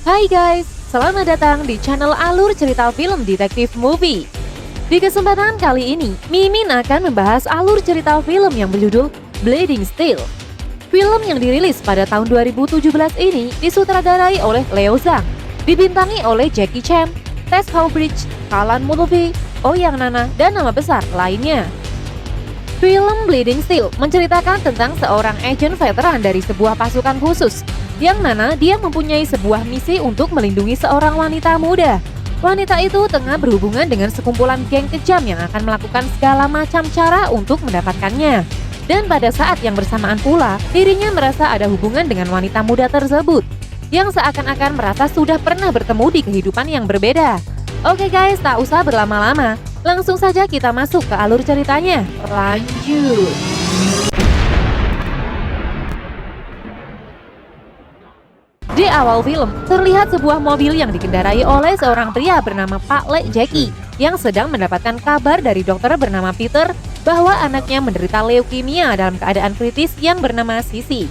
Hai guys, selamat datang di channel Alur Cerita Film Detektif Movie. Di kesempatan kali ini, Mimin akan membahas alur cerita film yang berjudul Bleeding Steel. Film yang dirilis pada tahun 2017 ini disutradarai oleh Leo Zhang, dibintangi oleh Jackie Chan, Tess Howbridge, Callan Mulvey, Ouyang Nana, dan nama besar lainnya. Film Bleeding Steel menceritakan tentang seorang agen veteran dari sebuah pasukan khusus, yang mana dia mempunyai sebuah misi untuk melindungi seorang wanita muda. Wanita itu tengah berhubungan dengan sekumpulan geng kejam yang akan melakukan segala macam cara untuk mendapatkannya. Dan pada saat yang bersamaan pula, dirinya merasa ada hubungan dengan wanita muda tersebut, yang seakan-akan merasa sudah pernah bertemu di kehidupan yang berbeda. Oke guys, tak usah berlama-lama, langsung saja kita masuk ke alur ceritanya. Lanjut. Di awal film, terlihat sebuah mobil yang dikendarai oleh seorang pria bernama Pak Le Jackie yang sedang mendapatkan kabar dari dokter bernama Peter bahwa anaknya menderita leukemia dalam keadaan kritis yang bernama Sisi.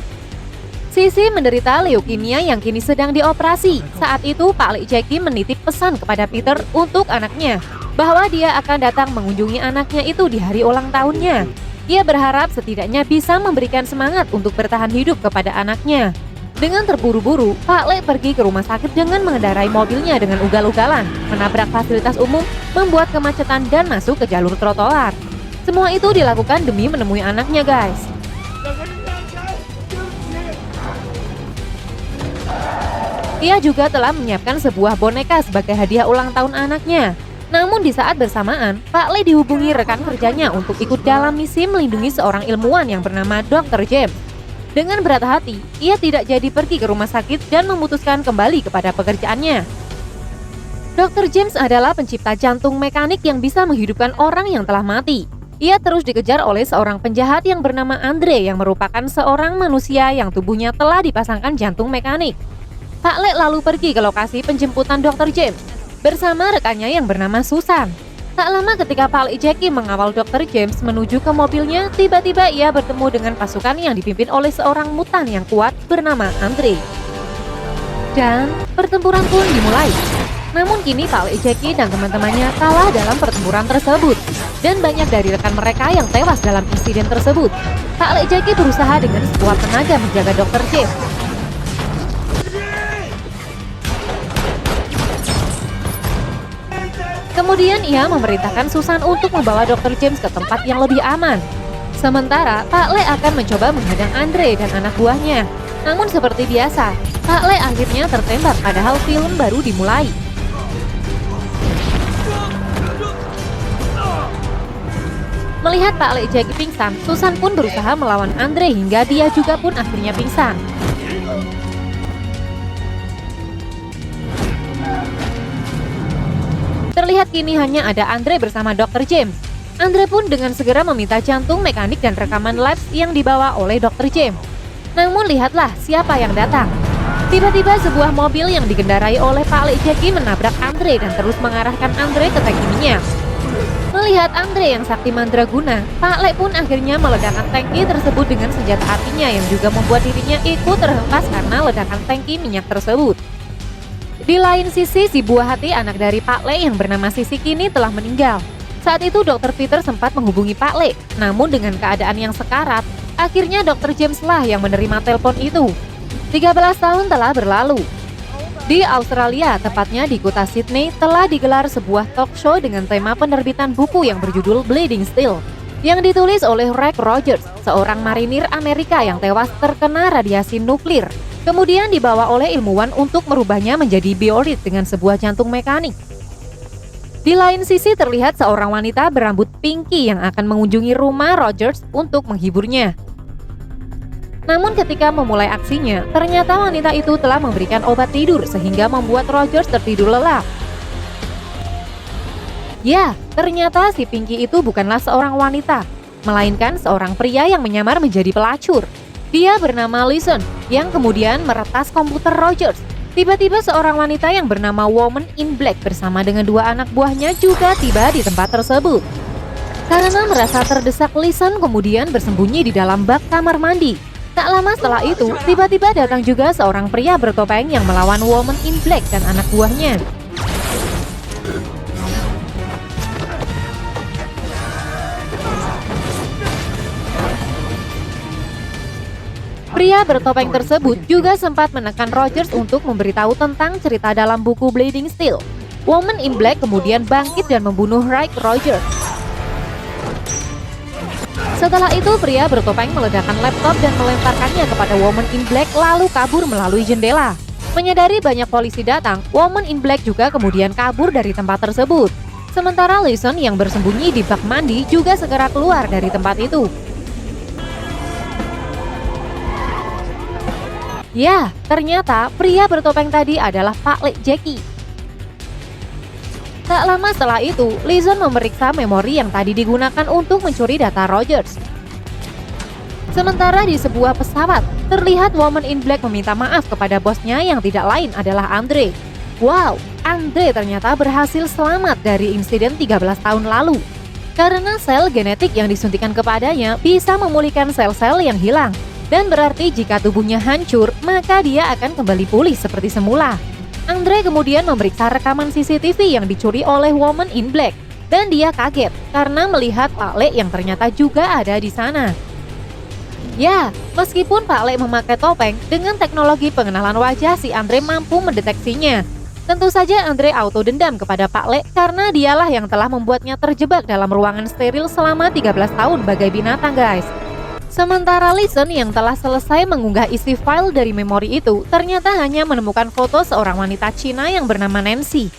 Sisi menderita leukemia yang kini sedang dioperasi. Saat itu Pak Le Jackie menitip pesan kepada Peter untuk anaknya bahwa dia akan datang mengunjungi anaknya itu di hari ulang tahunnya. Ia berharap setidaknya bisa memberikan semangat untuk bertahan hidup kepada anaknya. Dengan terburu-buru, Pak Le pergi ke rumah sakit dengan mengendarai mobilnya dengan ugal-ugalan, menabrak fasilitas umum, membuat kemacetan dan masuk ke jalur trotoar. Semua itu dilakukan demi menemui anaknya guys. Ia juga telah menyiapkan sebuah boneka sebagai hadiah ulang tahun anaknya. Namun di saat bersamaan, Pak Le dihubungi rekan kerjanya untuk ikut dalam misi melindungi seorang ilmuwan yang bernama Dr. James. Dengan berat hati, ia tidak jadi pergi ke rumah sakit dan memutuskan kembali kepada pekerjaannya. Dr. James adalah pencipta jantung mekanik yang bisa menghidupkan orang yang telah mati. Ia terus dikejar oleh seorang penjahat yang bernama Andre yang merupakan seorang manusia yang tubuhnya telah dipasangkan jantung mekanik. Pak Le lalu pergi ke lokasi penjemputan Dr. James bersama rekannya yang bernama Susan. Tak lama ketika Pak Le Jackie mengawal Dr. James menuju ke mobilnya, tiba-tiba ia bertemu dengan pasukan yang dipimpin oleh seorang mutan yang kuat bernama Andre. Dan pertempuran pun dimulai. Namun kini Pak Le Jackie dan teman-temannya kalah dalam pertempuran tersebut. Dan banyak dari rekan mereka yang tewas dalam insiden tersebut. Pak Le Jackie berusaha dengan sekuat tenaga menjaga Dr. James. Kemudian ia memerintahkan Susan untuk membawa Dr. James ke tempat yang lebih aman. Sementara Pak Le akan mencoba menghadang Andre dan anak buahnya. Namun seperti biasa, Pak Le akhirnya tertembak padahal film baru dimulai. Melihat Pak Le Jackie pingsan, Susan pun berusaha melawan Andre hingga dia juga pun akhirnya pingsan. Terlihat kini hanya ada Andre bersama Dr. James. Andre pun dengan segera meminta jantung mekanik dan rekaman labs yang dibawa oleh Dr. James. Namun lihatlah siapa yang datang. Tiba-tiba sebuah mobil yang dikendarai oleh Pak Le Jackie menabrak Andre dan terus mengarahkan Andre ke tangki minyak. Melihat Andre yang sakti mandraguna, Pak Le pun akhirnya meledakkan tangki tersebut dengan senjata apinya yang juga membuat dirinya ikut terhempas karena ledakan tangki minyak tersebut. Di lain sisi, si buah hati anak dari Pak Le yang bernama Sisi kini telah meninggal. Saat itu Dr. Peter sempat menghubungi Pak Le, namun dengan keadaan yang sekarat, akhirnya Dr. James lah yang menerima telepon itu. 13 tahun telah berlalu. Di Australia, tepatnya di kota Sydney, telah digelar sebuah talk show dengan tema penerbitan buku yang berjudul Bleeding Steel, yang ditulis oleh Rex Rogers, seorang marinir Amerika yang tewas terkena radiasi nuklir. Kemudian dibawa oleh ilmuwan untuk merubahnya menjadi biorit dengan sebuah jantung mekanik. Di lain sisi terlihat seorang wanita berambut pinky yang akan mengunjungi rumah Rogers untuk menghiburnya. Namun ketika memulai aksinya, ternyata wanita itu telah memberikan obat tidur sehingga membuat Rogers tertidur lelap. Ya, ternyata si Pinky itu bukanlah seorang wanita, melainkan seorang pria yang menyamar menjadi pelacur. Dia bernama Listen, yang kemudian meretas komputer Rogers. Tiba-tiba seorang wanita yang bernama Woman in Black bersama dengan dua anak buahnya juga tiba di tempat tersebut. Karena merasa terdesak, Listen kemudian bersembunyi di dalam bak kamar mandi. Tak lama setelah itu, tiba-tiba datang juga seorang pria bertopeng yang melawan Woman in Black dan anak buahnya. Pria bertopeng tersebut juga sempat menekan Rogers untuk memberitahu tentang cerita dalam buku Bleeding Steel. Woman in Black kemudian bangkit dan membunuh Rick Rogers. Setelah itu, pria bertopeng meledakkan laptop dan melemparkannya kepada Woman in Black lalu kabur melalui jendela. Menyadari banyak polisi datang, Woman in Black juga kemudian kabur dari tempat tersebut. Sementara Leeson yang bersembunyi di bak mandi juga segera keluar dari tempat itu. Ya, ternyata pria bertopeng tadi adalah Pak Lek Jackie. Tak lama setelah itu, Leeson memeriksa memori yang tadi digunakan untuk mencuri data Rogers. Sementara di sebuah pesawat, terlihat Woman in Black meminta maaf kepada bosnya yang tidak lain adalah Andre. Wow, Andre ternyata berhasil selamat dari insiden 13 tahun lalu. Karena sel genetik yang disuntikan kepadanya bisa memulihkan sel-sel yang hilang. Dan berarti jika tubuhnya hancur, maka dia akan kembali pulih seperti semula. Andre kemudian memeriksa rekaman CCTV yang dicuri oleh Woman in Black. Dan dia kaget karena melihat Pak Lek yang ternyata juga ada di sana. Ya, meskipun Pak Lek memakai topeng, dengan teknologi pengenalan wajah si Andre mampu mendeteksinya. Tentu saja Andre auto dendam kepada Pak Lek karena dialah yang telah membuatnya terjebak dalam ruangan steril selama 13 tahun bagai binatang, guys. Sementara Leeson yang telah selesai mengunggah isi file dari memori itu ternyata hanya menemukan foto seorang wanita Cina yang bernama Nancy.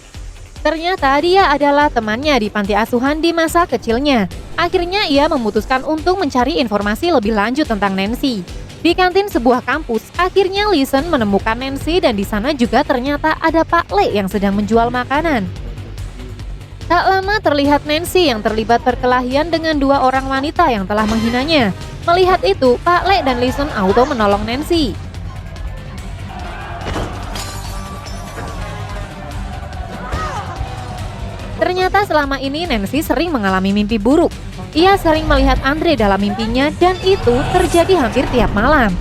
Ternyata dia adalah temannya di panti asuhan di masa kecilnya. Akhirnya ia memutuskan untuk mencari informasi lebih lanjut tentang Nancy. Di kantin sebuah kampus, akhirnya Leeson menemukan Nancy dan di sana juga ternyata ada Pak Lek yang sedang menjual makanan. Tak lama terlihat Nancy yang terlibat perkelahian dengan dua orang wanita yang telah menghinanya. Melihat itu, Pak Lek dan Leeson auto menolong Nancy. Ternyata selama ini Nancy sering mengalami mimpi buruk. Ia sering melihat Andre dalam mimpinya dan itu terjadi hampir tiap malam.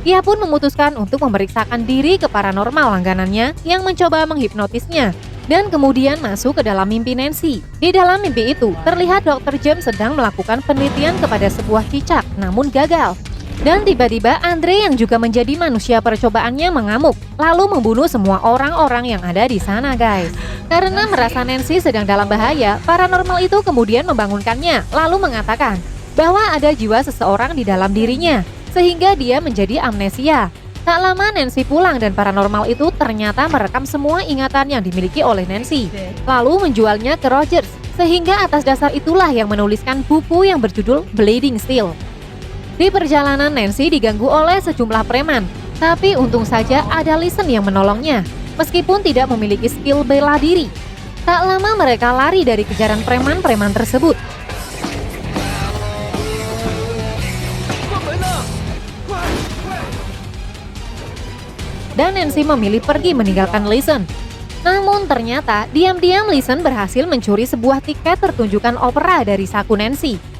Ia pun memutuskan untuk memeriksakan diri ke paranormal langganannya yang mencoba menghipnotisnya. Dan kemudian masuk ke dalam mimpi Nancy. Di dalam mimpi itu, terlihat Dr. James sedang melakukan penelitian kepada sebuah cicak, namun gagal. Dan tiba-tiba Andre yang juga menjadi manusia percobaannya mengamuk, lalu membunuh semua orang-orang yang ada di sana, guys. Karena merasa Nancy sedang dalam bahaya, paranormal itu kemudian membangunkannya, lalu mengatakan bahwa ada jiwa seseorang di dalam dirinya, sehingga dia menjadi amnesia. Tak lama Nancy pulang dan paranormal itu ternyata merekam semua ingatan yang dimiliki oleh Nancy, lalu menjualnya ke Rogers, sehingga atas dasar itulah yang menuliskan buku yang berjudul Bleeding Steel. Di perjalanan Nancy diganggu oleh sejumlah preman, tapi untung saja ada Leeson yang menolongnya, meskipun tidak memiliki skill bela diri. Tak lama mereka lari dari kejaran preman-preman tersebut. Dan Nancy memilih pergi meninggalkan Leeson. Namun ternyata diam-diam Leeson berhasil mencuri sebuah tiket pertunjukan opera dari saku Nancy.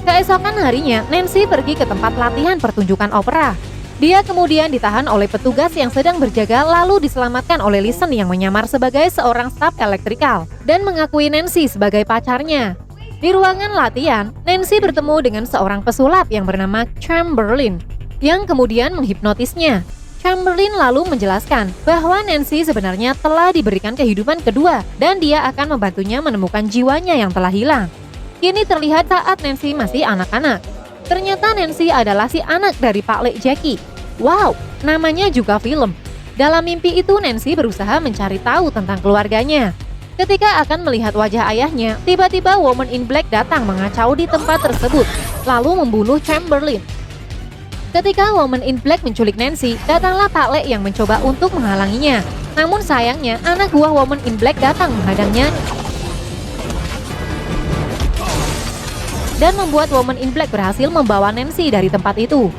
Keesokan harinya, Nancy pergi ke tempat latihan pertunjukan opera. Dia kemudian ditahan oleh petugas yang sedang berjaga lalu diselamatkan oleh Leeson yang menyamar sebagai seorang staf elektrikal dan mengakui Nancy sebagai pacarnya. Di ruangan latihan, Nancy bertemu dengan seorang pesulap yang bernama Chamberlain yang kemudian menghipnotisnya. Chamberlain lalu menjelaskan bahwa Nancy sebenarnya telah diberikan kehidupan kedua dan dia akan membantunya menemukan jiwanya yang telah hilang. Kini terlihat saat Nancy masih anak-anak. Ternyata Nancy adalah si anak dari Pak Lek Jackie. Wow, namanya juga film. Dalam mimpi itu Nancy berusaha mencari tahu tentang keluarganya. Ketika akan melihat wajah ayahnya, tiba-tiba Woman in Black datang mengacau di tempat tersebut, lalu membunuh Chamberlain. Ketika Woman in Black menculik Nancy, datanglah Pak Lek yang mencoba untuk menghalanginya. Namun sayangnya, anak buah Woman in Black datang menghadangnya dan membuat Woman in Black berhasil membawa Nancy dari tempat itu.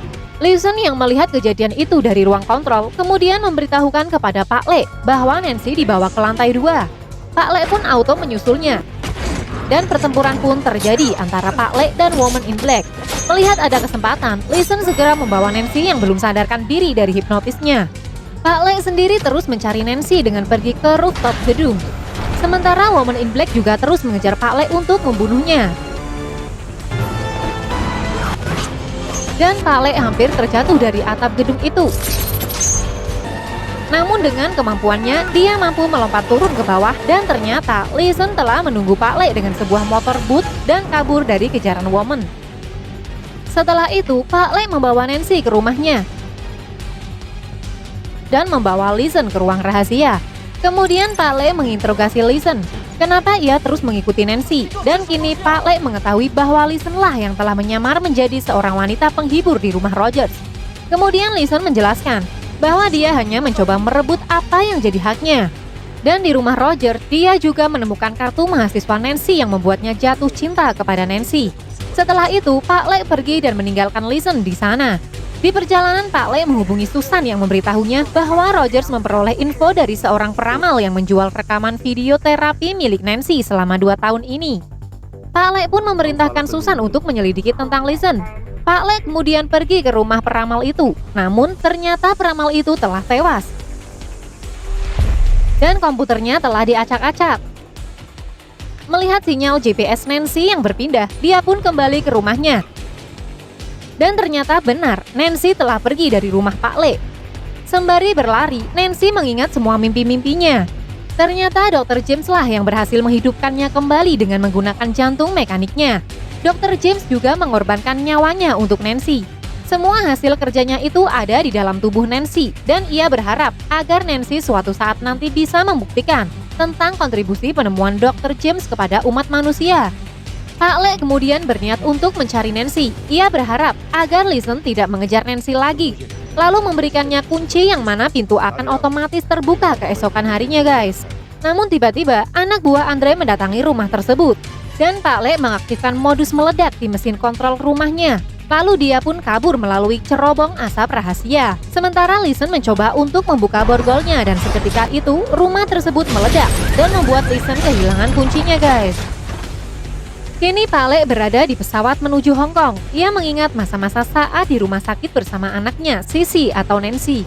Leeson yang melihat kejadian itu dari ruang kontrol, kemudian memberitahukan kepada Pak Lek bahwa Nancy dibawa ke lantai 2. Pak Lek pun auto menyusulnya. dan pertempuran pun terjadi antara Pak Le dan Woman in Black. Melihat ada kesempatan, Listen segera membawa Nancy yang belum sadarkan diri dari hipnotisnya. Pak Le sendiri terus mencari Nancy dengan pergi ke rooftop gedung. Sementara Woman in Black juga terus mengejar Pak Le untuk membunuhnya. Dan Pak Le hampir terjatuh dari atap gedung itu. Namun dengan kemampuannya, dia mampu melompat turun ke bawah dan ternyata Listen telah menunggu Pak Le dengan sebuah motor boot dan kabur dari kejaran Woman. Setelah itu, Pak Le membawa Nancy ke rumahnya dan membawa Listen ke ruang rahasia. Kemudian Pak Le menginterogasi Listen, kenapa ia terus mengikuti Nancy, dan kini Pak Le mengetahui bahwa Listen lah yang telah menyamar menjadi seorang wanita penghibur di rumah Rogers. Kemudian Listen menjelaskan bahwa dia hanya mencoba merebut apa yang jadi haknya. Dan di rumah Roger, dia juga menemukan kartu mahasiswa Nancy yang membuatnya jatuh cinta kepada Nancy. Setelah itu, Pak Le pergi dan meninggalkan Listen di sana. Di perjalanan, Pak Le menghubungi Susan yang memberitahunya bahwa Rogers memperoleh info dari seorang peramal yang menjual rekaman video terapi milik Nancy selama 2 tahun ini. Pak Le pun memerintahkan Susan untuk menyelidiki tentang Listen. Pak Le kemudian pergi ke rumah peramal itu, namun ternyata peramal itu telah tewas. Dan komputernya telah diacak-acak. Melihat sinyal GPS Nancy yang berpindah, dia pun kembali ke rumahnya. Dan ternyata benar, Nancy telah pergi dari rumah Pak Le. Sembari berlari, Nancy mengingat semua mimpi-mimpinya. Ternyata Dr. James lah yang berhasil menghidupkannya kembali dengan menggunakan jantung mekaniknya. Dr. James juga mengorbankan nyawanya untuk Nancy. Semua hasil kerjanya itu ada di dalam tubuh Nancy, dan ia berharap agar Nancy suatu saat nanti bisa membuktikan tentang kontribusi penemuan Dr. James kepada umat manusia. Pak Le kemudian berniat untuk mencari Nancy. Ia berharap agar Listen tidak mengejar Nancy lagi, lalu memberikannya kunci yang mana pintu akan otomatis terbuka keesokan harinya, guys. Namun tiba-tiba anak buah Andre mendatangi rumah tersebut. Dan Pak Le mengaktifkan modus meledak di mesin kontrol rumahnya. Lalu dia pun kabur melalui cerobong asap rahasia. Sementara Listen mencoba untuk membuka borgolnya dan seketika itu rumah tersebut meledak dan membuat Listen kehilangan kuncinya, guys. Kini Pak Le berada di pesawat menuju Hong Kong. Ia mengingat masa-masa saat di rumah sakit bersama anaknya, Sissy atau Nancy.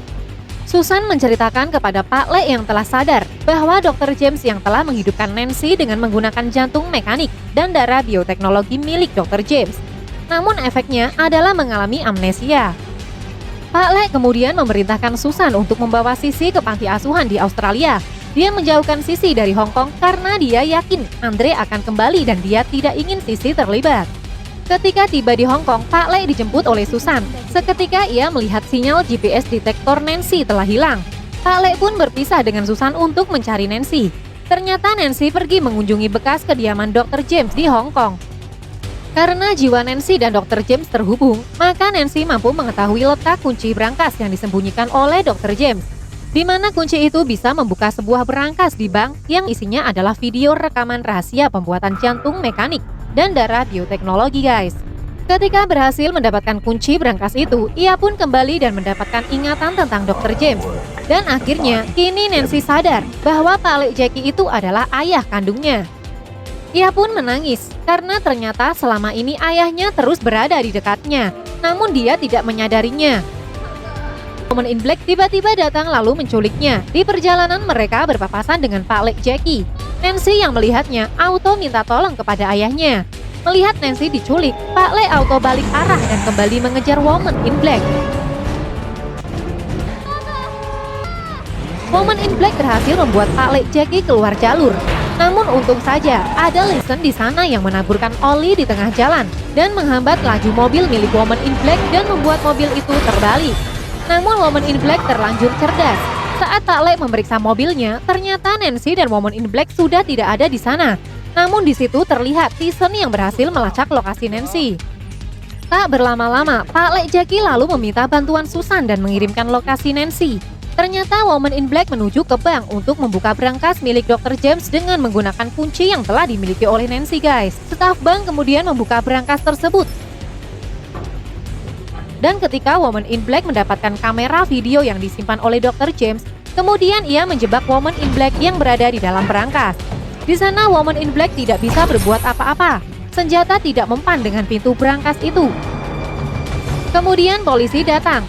Susan menceritakan kepada Pak Le yang telah sadar bahwa Dr. James yang telah menghidupkan Nancy dengan menggunakan jantung mekanik dan darah bioteknologi milik Dr. James. Namun efeknya adalah mengalami amnesia. Pak Le kemudian memerintahkan Susan untuk membawa Sissy ke panti asuhan di Australia. Dia menjauhkan Sissy dari Hong Kong karena dia yakin Andre akan kembali dan dia tidak ingin Sissy terlibat. Ketika tiba di Hong Kong, Pak Le dijemput oleh Susan. Seketika ia melihat sinyal GPS detektor Nancy telah hilang. Pak Le pun berpisah dengan Susan untuk mencari Nancy. Ternyata Nancy pergi mengunjungi bekas kediaman Dr. James di Hong Kong. Karena jiwa Nancy dan Dr. James terhubung, maka Nancy mampu mengetahui letak kunci berangkas yang disembunyikan oleh Dr. James. Di mana kunci itu bisa membuka sebuah berangkas di bank yang isinya adalah video rekaman rahasia pembuatan jantung mekanik dan darah bioteknologi, guys. Ketika berhasil mendapatkan kunci berangkas itu, ia pun kembali dan mendapatkan ingatan tentang Dr. James. Dan akhirnya, kini Nancy sadar bahwa Pak Le Jackie itu adalah ayah kandungnya. Ia pun menangis karena ternyata selama ini ayahnya terus berada di dekatnya, namun dia tidak menyadarinya. Woman in Black tiba-tiba datang lalu menculiknya. Di perjalanan mereka berpapasan dengan Pak Le Jackie. Nancy yang melihatnya auto minta tolong kepada ayahnya. Melihat Nancy diculik, Pak Le auto balik arah dan kembali mengejar Woman in Black. Woman in Black berhasil membuat Pak Le Jackie keluar jalur. Namun untung saja ada Listen di sana yang menaburkan oli di tengah jalan dan menghambat laju mobil milik Woman in Black dan membuat mobil itu terbalik. Namun Woman in Black terlanjur cerdas. Saat Pak Le memeriksa mobilnya, ternyata Nancy dan Woman in Black sudah tidak ada di sana. Namun di situ terlihat Tyson yang berhasil melacak lokasi Nancy. Tak berlama-lama, Pak Le Jackie lalu meminta bantuan Susan dan mengirimkan lokasi Nancy. Ternyata Woman in Black menuju ke bank untuk membuka berangkas milik Dr. James dengan menggunakan kunci yang telah dimiliki oleh Nancy, guys. Staf bank kemudian membuka berangkas tersebut. Dan ketika Woman in Black mendapatkan kamera video yang disimpan oleh Dr. James, kemudian ia menjebak Woman in Black yang berada di dalam berangkas. Di sana Woman in Black tidak bisa berbuat apa-apa. Senjata tidak mempan dengan pintu berangkas itu. Kemudian polisi datang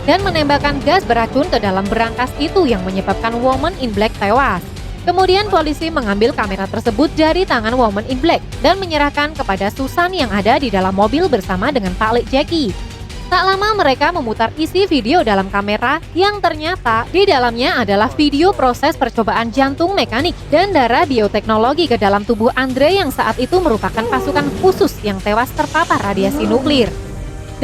dan menembakkan gas beracun ke dalam berangkas itu yang menyebabkan Woman in Black tewas. Kemudian polisi mengambil kamera tersebut dari tangan Woman in Black dan menyerahkan kepada Susan yang ada di dalam mobil bersama dengan Pak Le Jackie. Tak lama mereka memutar isi video dalam kamera yang ternyata di dalamnya adalah video proses percobaan jantung mekanik dan darah bioteknologi ke dalam tubuh Andre yang saat itu merupakan pasukan khusus yang tewas terpapar radiasi nuklir.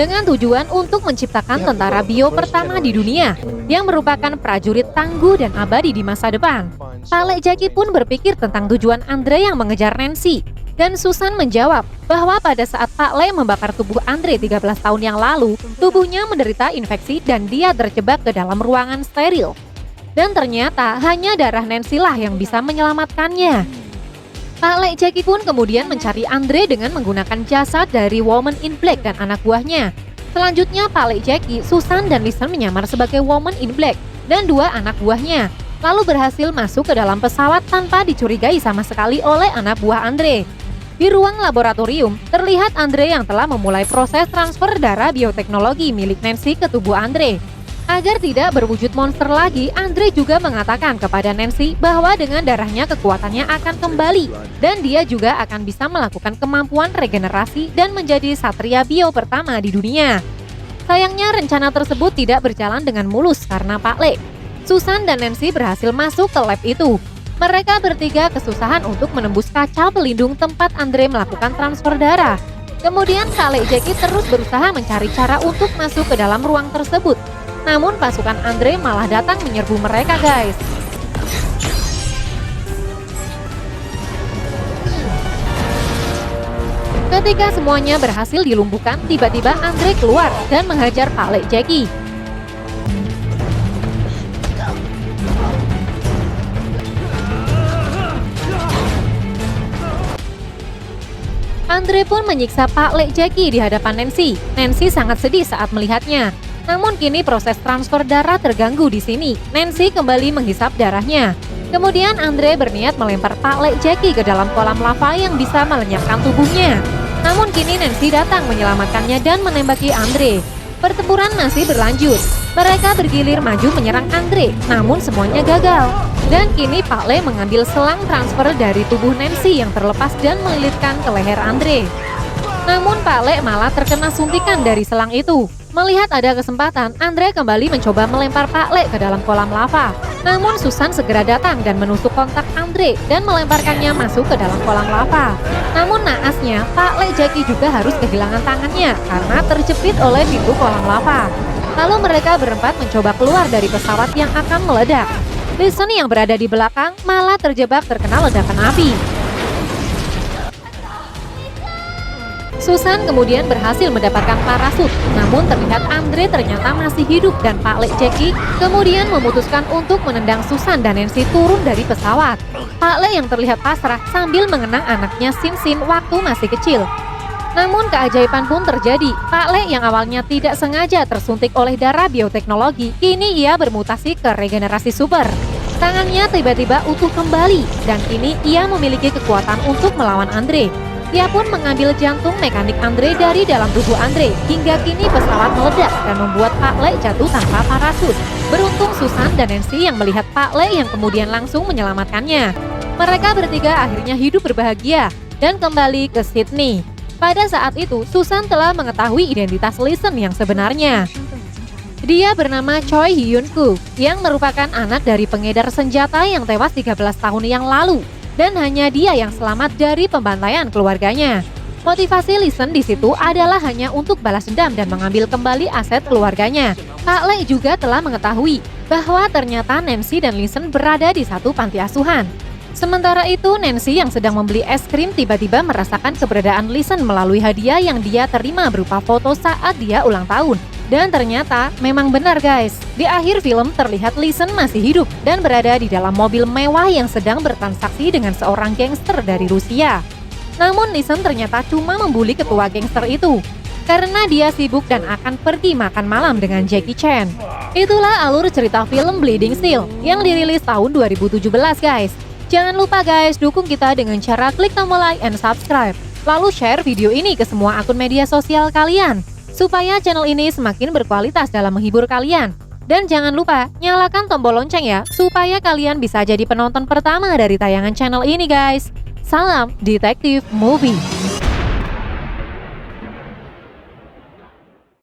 Dengan tujuan untuk menciptakan tentara bio pertama di dunia yang merupakan prajurit tangguh dan abadi di masa depan. Pak Le Jackie pun berpikir tentang tujuan Andre yang mengejar Nancy. Dan Susan menjawab bahwa pada saat Pak Le membakar tubuh Andre 13 tahun yang lalu, tubuhnya menderita infeksi dan dia terjebak ke dalam ruangan steril. Dan ternyata hanya darah Nancy lah yang bisa menyelamatkannya. Pak Le Jackie pun kemudian mencari Andre dengan menggunakan jasad dari Woman in Black dan anak buahnya. Selanjutnya Pak Le Jackie, Susan, dan Listen menyamar sebagai Woman in Black dan dua anak buahnya. Lalu berhasil masuk ke dalam pesawat tanpa dicurigai sama sekali oleh anak buah Andre. Di ruang laboratorium, terlihat Andre yang telah memulai proses transfer darah bioteknologi milik Nancy ke tubuh Andre. Agar tidak berwujud monster lagi, Andre juga mengatakan kepada Nancy bahwa dengan darahnya kekuatannya akan kembali dan dia juga akan bisa melakukan kemampuan regenerasi dan menjadi satria bio pertama di dunia. Sayangnya rencana tersebut tidak berjalan dengan mulus karena Pak Le. Susan dan Nancy berhasil masuk ke lab itu. Mereka bertiga kesusahan untuk menembus kaca pelindung tempat Andre melakukan transfer darah. Kemudian Pak Le Jackie terus berusaha mencari cara untuk masuk ke dalam ruang tersebut. Namun pasukan Andre malah datang menyerbu mereka, guys. Ketika semuanya berhasil dilumpuhkan, tiba-tiba Andre keluar dan menghajar Pak Le Jackie. Andre pun menyiksa Pak Le Jackie di hadapan Nancy. Nancy sangat sedih saat melihatnya. Namun kini proses transfer darah terganggu di sini. Nancy kembali menghisap darahnya. Kemudian Andre berniat melempar Pak Le Jackie ke dalam kolam lava yang bisa melenyapkan tubuhnya. Namun kini Nancy datang menyelamatkannya dan menembaki Andre. Pertempuran masih berlanjut. Mereka bergilir maju menyerang Andre, namun semuanya gagal. Dan kini Pak Le mengambil selang transfer dari tubuh Nancy yang terlepas dan melilitkan ke leher Andre. Namun Pak Le malah terkena suntikan dari selang itu. Melihat ada kesempatan, Andre kembali mencoba melempar Pak Le ke dalam kolam lava. Namun Susan segera datang dan menusuk kontak Andre dan melemparkannya masuk ke dalam kolam lava. Namun naasnya, Pak Le Jackie juga harus kehilangan tangannya karena terjepit oleh pintu kolam lava. Lalu mereka berempat mencoba keluar dari pesawat yang akan meledak. Listen yang berada di belakang malah terjebak terkena ledakan api. Susan kemudian berhasil mendapatkan parasut, namun terlihat Andre ternyata masih hidup dan Pak Le Jackie kemudian memutuskan untuk menendang Susan dan Nancy turun dari pesawat. Pak Le yang terlihat pasrah sambil mengenang anaknya Sin Sin waktu masih kecil. Namun keajaiban pun terjadi. Pak Le yang awalnya tidak sengaja tersuntik oleh darah bioteknologi, kini ia bermutasi ke regenerasi super. Tangannya tiba-tiba utuh kembali dan kini ia memiliki kekuatan untuk melawan Andre. Ia pun mengambil jantung mekanik Andre dari dalam tubuh Andre. Hingga kini pesawat meledak dan membuat Pak Le jatuh tanpa parasut. Beruntung Susan dan Nancy yang melihat Pak Le yang kemudian langsung menyelamatkannya. Mereka bertiga akhirnya hidup berbahagia dan kembali ke Sydney. Pada saat itu, Susan telah mengetahui identitas Listen yang sebenarnya. Dia bernama Choi Hyun Koo yang merupakan anak dari pengedar senjata yang tewas 13 tahun yang lalu. Dan hanya dia yang selamat dari pembantaian keluarganya. Motivasi Listen di situ adalah hanya untuk balas dendam dan mengambil kembali aset keluarganya. Pak Le juga telah mengetahui bahwa ternyata Nancy dan Listen berada di satu panti asuhan. Sementara itu, Nancy yang sedang membeli es krim tiba-tiba merasakan keberadaan Listen melalui hadiah yang dia terima berupa foto saat dia ulang tahun. Dan ternyata memang benar guys, di akhir film terlihat Listen masih hidup dan berada di dalam mobil mewah yang sedang bertransaksi dengan seorang gangster dari Rusia. Namun Listen ternyata cuma membuli ketua gangster itu, karena dia sibuk dan akan pergi makan malam dengan Jackie Chan. Itulah alur cerita film Bleeding Steel yang dirilis tahun 2017 guys. Jangan lupa guys, dukung kita dengan cara klik tombol like and subscribe. Lalu share video ini ke semua akun media sosial kalian, supaya channel ini semakin berkualitas dalam menghibur kalian. Dan jangan lupa nyalakan tombol lonceng ya, supaya kalian bisa jadi penonton pertama dari tayangan channel ini guys. Salam Detektif Movie.